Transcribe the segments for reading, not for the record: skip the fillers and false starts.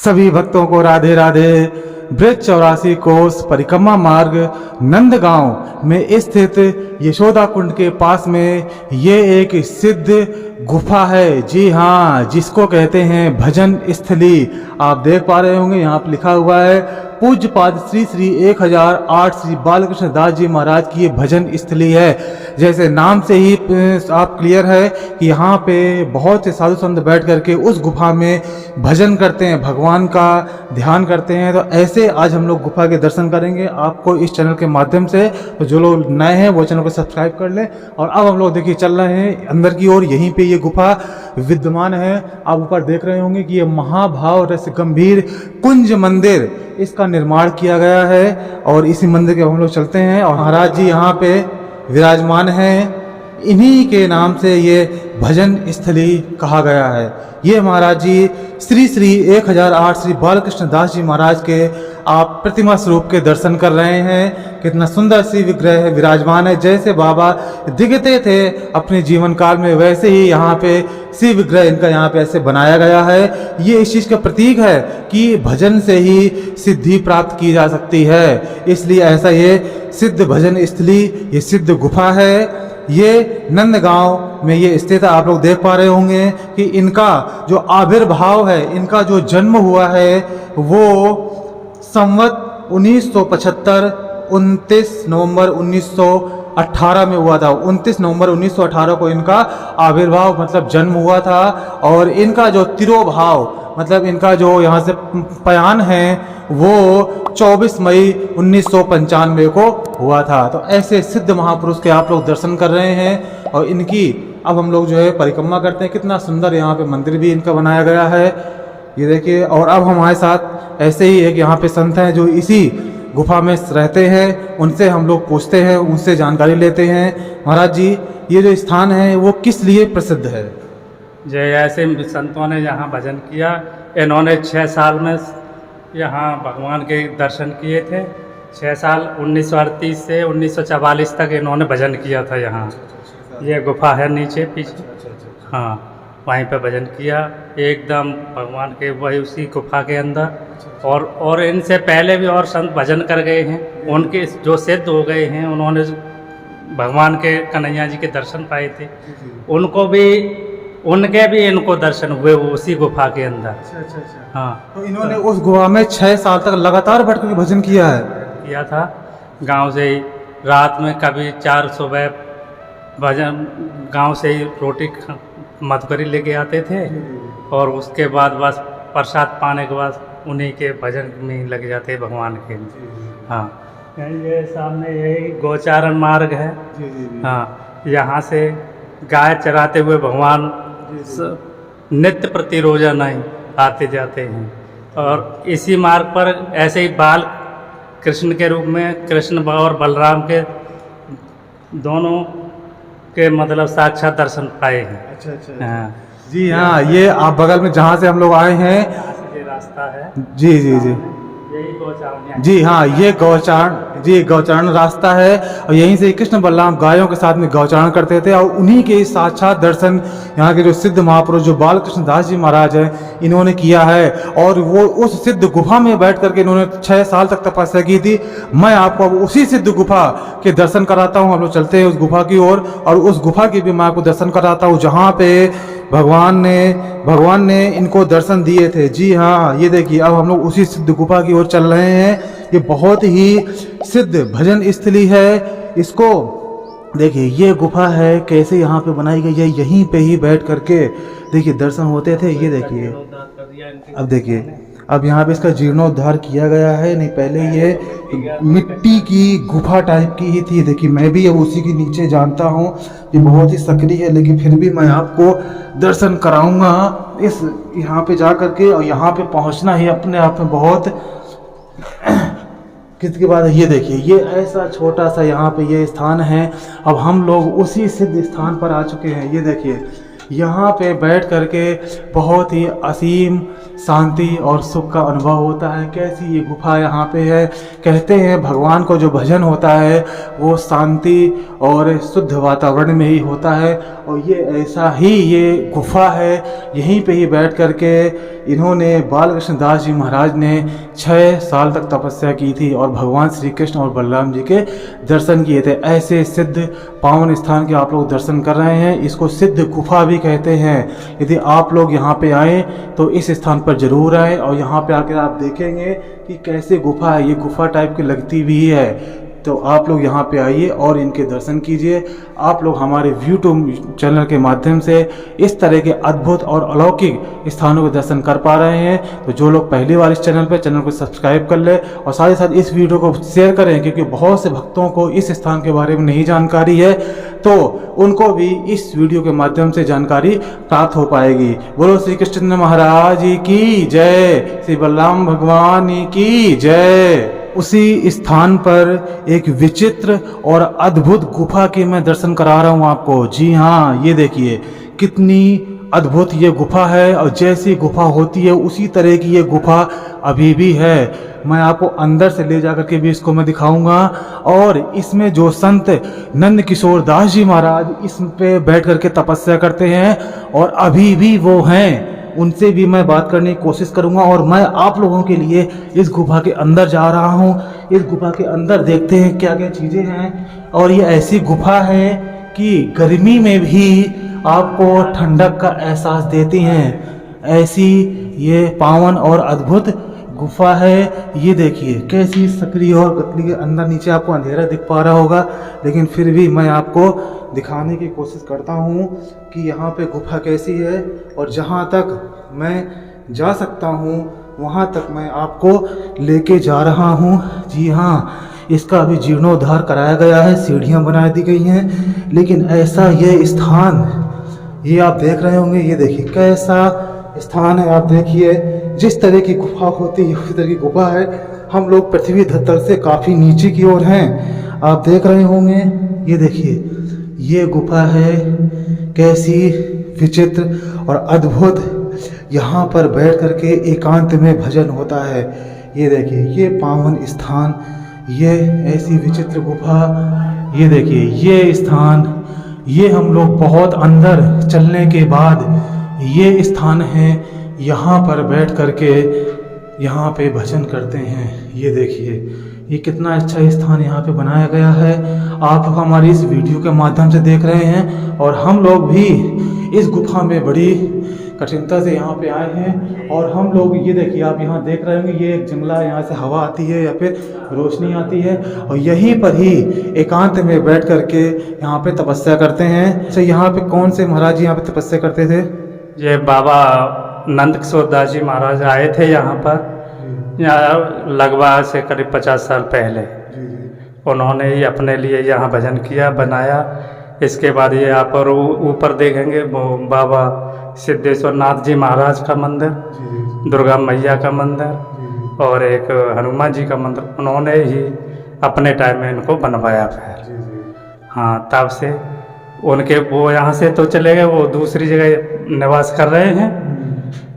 सभी भक्तों को राधे राधे। ब्रज 84 कोस परिक्रमा मार्ग नंदगांव में स्थित यशोदा कुंड के पास में ये एक सिद्ध गुफा है। जी हाँ, जिसको कहते हैं भजन स्थली। आप देख पा रहे होंगे यहाँ पर लिखा हुआ है पूज्यपाद श्री श्री 1008 श्री बालकृष्ण दास जी महाराज की ये भजन स्थली है। जैसे नाम से ही आप क्लियर है कि यहाँ पे बहुत से साधु संत बैठ करके उस गुफा में भजन करते हैं, भगवान का ध्यान करते हैं। तो ऐसे आज हम लोग गुफा के दर्शन करेंगे आपको इस चैनल के माध्यम से। तो जो लोग नए हैं वो चैनल को सब्सक्राइब कर लें। और अब हम लोग देखिए चल रहे हैं अंदर की ओर। यहीं पे ये गुफा विद्यमान है। आप ऊपर देख रहे होंगे कि ये महाभाव रस गंभीर कुंज मंदिर, इसका निर्माण किया गया है। और इसी मंदिर के हम लोग चलते हैं और महाराज जी यहाँ पे विराजमान हैं। इन्हीं के नाम से ये भजन स्थली कहा गया है। ये महाराज जी श्री श्री 1008 श्री बालकृष्ण दास जी महाराज के आप प्रतिमा स्वरूप के दर्शन कर रहे हैं। कितना सुंदर सी विग्रह विराजमान है। जैसे बाबा दिखते थे अपने जीवन काल में, वैसे ही यहाँ पे शिव विग्रह इनका यहाँ पे ऐसे बनाया गया है। ये इस चीज़ का प्रतीक है कि भजन से ही सिद्धि प्राप्त की जा सकती है। इसलिए ऐसा ये सिद्ध भजन स्थली, ये सिद्ध गुफा है। ये नंदगांव में ये स्थित है। आप लोग देख पा रहे होंगे कि इनका जो आविर्भाव है, इनका जो जन्म हुआ है वो संवत 1975 29 नवंबर 1918 में हुआ था। 29 नवंबर 1918 को इनका आविर्भाव मतलब जन्म हुआ था। और इनका जो तिरोभाव मतलब इनका जो यहाँ से पयान है वो 24 मई 1995 को हुआ था। तो ऐसे सिद्ध महापुरुष के आप लोग दर्शन कर रहे हैं। और इनकी अब हम लोग जो है परिक्रमा करते हैं। कितना सुंदर यहाँ पे मंदिर भी इनका बनाया गया है, ये देखिए। और अब हमारे साथ ऐसे ही एक यहाँ पे संत हैं जो इसी गुफा में रहते हैं। उनसे हम लोग पूछते हैं, उनसे जानकारी लेते हैं। महाराज जी, ये जो स्थान है वो किस लिए प्रसिद्ध है? जय, ऐसे संतों ने यहाँ भजन किया। इन्होंने 6 साल में यहाँ भगवान के दर्शन किए थे। 6 साल 1938 से 1944 तक इन्होंने भजन किया था यहाँ। ये गुफा है नीचे पीछे, हाँ, वहीं पे भजन किया एकदम भगवान के, वही उसी गुफा के अंदर। और इनसे पहले भी और संत भजन कर गए हैं। उनके जो सिद्ध हो गए हैं, उन्होंने भगवान के कन्हैया जी के दर्शन पाए थे। उनके भी इनको दर्शन हुए वो उसी गुफा के अंदर। अच्छा। हाँ, तो इन्होंने उस गुफा में 6 साल तक लगातार बैठ कर भजन किया है। किया था। गांव से ही रात में कभी 4 सुबह भजन, गांव से ही रोटी मधुकरी लेके आते थे। और उसके बाद बस प्रसाद पाने के बाद उन्हीं के भजन में लग जाते भगवान के। हाँ, ये सामने यही गौचारण मार्ग है। हाँ, यहाँ से गाय चराते हुए भगवान नित्य प्रति रोजाना ही आते जाते हैं। और इसी मार्ग पर ऐसे ही बाल कृष्ण के रूप में कृष्ण और बलराम के दोनों के मतलब साक्षात दर्शन पाए हैं। अच्छा। हाँ। जी हाँ, ये आप बगल में जहाँ से हम लोग आए हैं, यहाँ से ये रास्ता है। जी, यही गौचारण। जी हाँ, ये गौचारण रास्ता है। और यहीं से कृष्ण बलराम गायों के साथ में गौचारण करते थे। और उन्हीं के साक्षात दर्शन यहाँ के जो सिद्ध महापुरुष जो बालकृष्ण दास जी महाराज हैं, इन्होंने किया है। और वो उस सिद्ध गुफा में बैठ करके इन्होंने 6 साल तक तपस्या की थी। मैं आपको अब उसी सिद्ध गुफा के दर्शन कराता हूँ। हम लोग चलते हैं उस गुफा की ओर और उस गुफा की भी मैं आपको दर्शन कराता हूँ जहाँ पे भगवान ने इनको दर्शन दिए थे। जी हाँ, ये देखिए अब हम लोग उसी सिद्ध गुफा की ओर चल रहे हैं। ये बहुत ही सिद्ध भजन स्थली है। इसको देखिए, ये गुफा है कैसे यहाँ पे बनाई गई है। यहीं पे ही बैठ करके देखिए दर्शन होते थे। ये देखिए, अब देखिए, अब यहाँ पे इसका जीर्णोद्धार किया गया है। नहीं, पहले ये मिट्टी की गुफा टाइप की ही थी। देखिए, मैं भी अब उसी के नीचे जानता हूँ। ये बहुत ही सक्रिय है, लेकिन फिर भी मैं आपको दर्शन कराऊंगा इस यहाँ पे जा करके। और यहाँ पे पहुँचना ही अपने आप में बहुत किसके बाद। ये देखिए, ये ऐसा छोटा सा यहाँ पे ये स्थान है। अब हम लोग उसी सिद्ध स्थान पर आ चुके हैं। ये देखिए, यहाँ पे बैठ करके बहुत ही असीम शांति और सुख का अनुभव होता है। कैसी ये गुफा यहाँ पे है। कहते हैं भगवान को जो भजन होता है वो शांति और शुद्ध वातावरण में ही होता है, और ये ऐसा ही ये गुफा है। यहीं पे ही बैठ करके इन्होंने बाल कृष्ण दास जी महाराज ने 6 साल तक तपस्या की थी और भगवान श्री कृष्ण और बलराम जी के दर्शन किए थे। ऐसे सिद्ध पावन स्थान के आप लोग दर्शन कर रहे हैं। इसको सिद्ध गुफा भी कहते हैं। यदि आप लोग यहाँ पे आए तो इस स्थान पर जरूर आए, और यहाँ पे आकर आप देखेंगे कि कैसे गुफा है। ये गुफा टाइप की लगती भी है। तो आप लोग यहाँ पे आइए और इनके दर्शन कीजिए। आप लोग हमारे यूट्यूब चैनल के माध्यम से इस तरह के अद्भुत और अलौकिक स्थानों के दर्शन कर पा रहे हैं। तो जो लोग पहली बार इस चैनल को सब्सक्राइब कर ले और साथ ही साथ इस वीडियो को शेयर करें, क्योंकि बहुत से भक्तों को इस स्थान के बारे में नहीं जानकारी है, तो उनको भी इस वीडियो के माध्यम से जानकारी प्राप्त हो पाएगी। बोलो श्री कृष्ण महाराज की जय, श्री बलराम भगवान की जय। उसी स्थान पर एक विचित्र और अद्भुत गुफा के मैं दर्शन करा रहा हूँ आपको। जी हाँ, ये देखिए कितनी अद्भुत ये गुफा है, और जैसी गुफा होती है उसी तरह की ये गुफा अभी भी है। मैं आपको अंदर से ले जाकर के भी इसको मैं दिखाऊंगा। और इसमें जो संत नंद किशोर दास जी महाराज इस पे बैठ करके तपस्या करते हैं और अभी भी वो हैं, उनसे भी मैं बात करने की कोशिश करूंगा। और मैं आप लोगों के लिए इस गुफा के अंदर जा रहा हूं। इस गुफा के अंदर देखते हैं क्या क्या चीज़ें हैं। और ये ऐसी गुफा है कि गर्मी में भी आपको ठंडक का एहसास देती हैं। ऐसी ये पावन और अद्भुत गुफा है। ये देखिए कैसी सकरी और गतली के अंदर नीचे आपको अंधेरा दिख पा रहा होगा, लेकिन फिर भी मैं आपको दिखाने की कोशिश करता हूँ कि यहाँ पे गुफा कैसी है। और जहाँ तक मैं जा सकता हूँ वहाँ तक मैं आपको लेके जा रहा हूँ। जी हाँ, इसका अभी जीर्णोद्धार कराया गया है, सीढ़ियाँ बना दी गई हैं, लेकिन ऐसा ये स्थान, ये आप देख रहे होंगे, ये देखिए कैसा स्थान है। आप देखिए जिस तरह की गुफा होती है उसी तरह की गुफा है। हम लोग पृथ्वी धरती से काफ़ी नीचे की ओर हैं, आप देख रहे होंगे। ये देखिए ये गुफा है, कैसी विचित्र और अद्भुत। यहाँ पर बैठ करके एकांत में भजन होता है। ये देखिए ये पावन स्थान, ये ऐसी विचित्र गुफा। ये देखिए ये स्थान, ये हम लोग बहुत अंदर चलने के बाद ये स्थान है। यहाँ पर बैठ करके यहाँ पे भजन करते हैं। ये देखिए ये कितना अच्छा स्थान यहाँ पे बनाया गया है। आप हमारी इस वीडियो के माध्यम से देख रहे हैं, और हम लोग भी इस गुफा में बड़ी कठिनता से यहाँ पे आए हैं। और हम लोग ये देखिए आप यहाँ देख रहे होंगे, ये एक जंगला, यहाँ से हवा आती है या फिर रोशनी आती है, और यहीं पर ही एकांत में बैठ करके यहाँ पे तपस्या करते हैं। अच्छा, यहाँ पे कौन से महाराज जी यहाँ पे तपस्या करते थे? ये बाबा नंद किशोर दास जी महाराज आए थे यहाँ पर, यहाँ लगभग से करीब 50 साल पहले। उन्होंने ही अपने लिए यहाँ भजन किया, बनाया। इसके बाद ये यहाँ पर ऊपर देखेंगे वो बाबा सिद्धेश्वर नाथ जी महाराज का मंदिर, दुर्गा मैया का मंदिर और एक हनुमान जी का मंदिर उन्होंने ही अपने टाइम में इनको बनवाया फिर। हाँ, तब से उनके वो यहाँ से तो चले गए, वो दूसरी जगह निवास कर रहे हैं।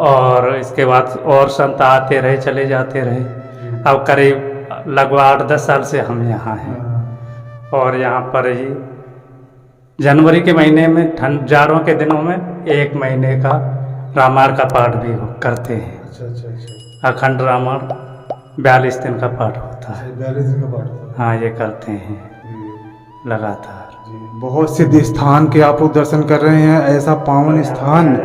और इसके बाद और संत आते रहे, चले जाते रहे। अब करीब लगभग 8-10 साल से हम यहाँ हैं। और यहाँ पर ही जनवरी के महीने में जाड़ों के दिनों में 1 महीने का रामायण का पाठ भी करते हैं। अच्छा। अखंड रामायण 42 दिन का पाठ होता है। 42 दिन का पाठ? हाँ, ये करते हैं लगातार। बहुत सिद्ध स्थान के आप लोग दर्शन कर रहे हैं, ऐसा पावन स्थान।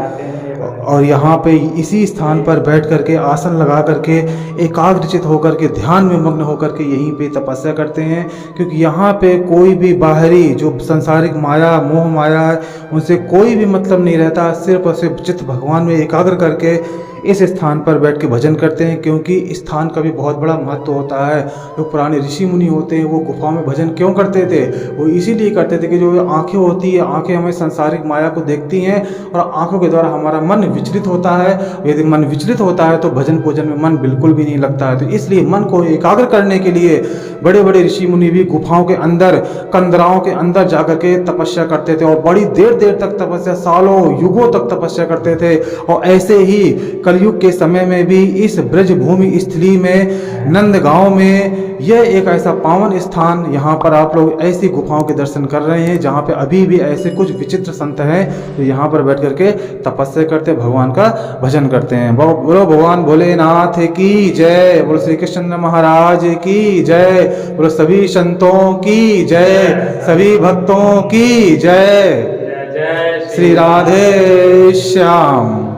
और यहाँ पे इसी स्थान पर बैठ करके आसन लगा करके एकाग्रचित होकर के ध्यान में मग्न होकर के यहीं पे तपस्या करते हैं। क्योंकि यहाँ पे कोई भी बाहरी जो सांसारिक माया, मोह माया है, उनसे कोई भी मतलब नहीं रहता। सिर्फ और सिर्फ चित्त भगवान में एकाग्र करके इस स्थान पर बैठ के भजन करते हैं। क्योंकि स्थान का भी बहुत बड़ा महत्व होता है। जो पुराने ऋषि मुनि होते हैं वो गुफाओं में भजन क्यों करते थे? वो इसीलिए करते थे कि जो आंखें होती है, आंखें हमें सांसारिक माया को देखती हैं और आंखों के द्वारा हमारा मन विचलित होता है। यदि मन विचलित होता है तो भजन पूजन में मन बिल्कुल भी नहीं लगता है। तो इसलिए मन को एकाग्र करने के लिए बड़े बड़े ऋषि मुनि भी गुफाओं के अंदर, कंदराओं के अंदर जाकर के तपस्या करते थे और बड़ी देर देर तक तपस्या, सालों युगों तक तपस्या करते थे। और ऐसे ही कलयुग के समय में भी इस ब्रज भूमि स्थली में नंदगांव में यह एक ऐसा पावन स्थान, यहाँ पर आप लोग ऐसी गुफाओं के दर्शन कर रहे हैं जहाँ पे अभी भी ऐसे कुछ विचित्र संत हैं जो यहाँ पर बैठ करके तपस्या करते, भगवान का भजन करते हैं। बोलो भगवान भोलेनाथ की जय, बोलो श्री कृष्ण महाराज की जय, बोलो सभी संतों की जय, सभी भक्तों की जय। जय श्री राधे श्याम।